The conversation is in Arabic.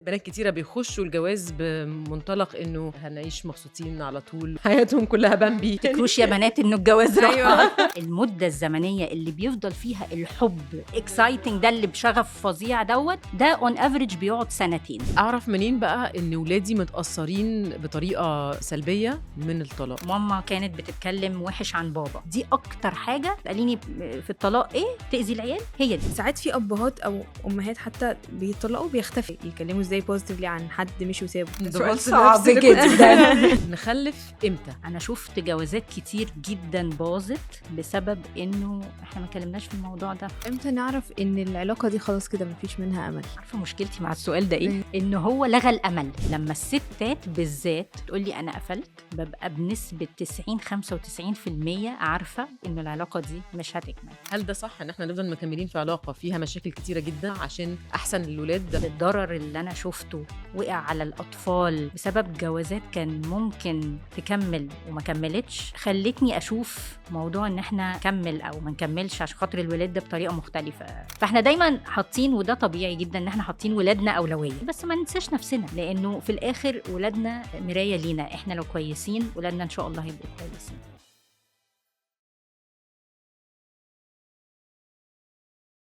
بنات كتيرة بيخشوا الجواز بمنطلق إنه هنعيش مبسوطين على طول حياتهم كلها بامبي. تكروش يا بنات إنه الجواز راح. أيوة. المدة الزمنية اللي بيفضل فيها الحب اكسايتنج ده اللي بشغف فظيع ده اون افريج بيقعد 2 سنين. أعرف منين بقى إن ولادي متأثرين بطريقة سلبية من الطلاق؟ ماما كانت بتتكلم وحش عن بابا، دي أكتر حاجة تقاليني في الطلاق إيه تأذي العيال، هي دي. ساعات في أبهات أو أمهات حتى بيطلقوا بيختفي يكلموا ازاي بوزيتيفلي عن حد مش وسابه. سؤال صعب جدا. نخلف إمتى؟ أنا شفت جوازات كتير جدا باظت بسبب إنه إحنا ما كلمناش في الموضوع ده. امتى نعرف ان العلاقة دي خلاص كده مفيش منها أمل؟ عارفة مشكلتي مع السؤال ده إيه؟ إنه هو لغى الأمل. لما الستات بالذات تقولي أنا قفلت، ببقى بنسبة 90-95% عارفة إنه العلاقة دي مش هتكمل. هل ده صح إن إحنا نفضل مكملين في علاقة فيها مشاكل كتيرة جدا عشان أحسن الولاد؟ الضرر اللي أنا شفته وقع على الأطفال بسبب جوازات كان ممكن تكمل وما كملتش، خلتني أشوف موضوع إن إحنا نكمل أو ما نكملش عشان خاطر الولاد ده بطريقة مختلفة. فإحنا دايما حاطين، وده طبيعي جدا إن إحنا حاطين ولادنا أولوية، بس ما ننساش نفسنا، لأنه في الآخر ولادنا مراية لينا. إحنا لو كويسين ولادنا إن شاء الله هيبقوا كويسين.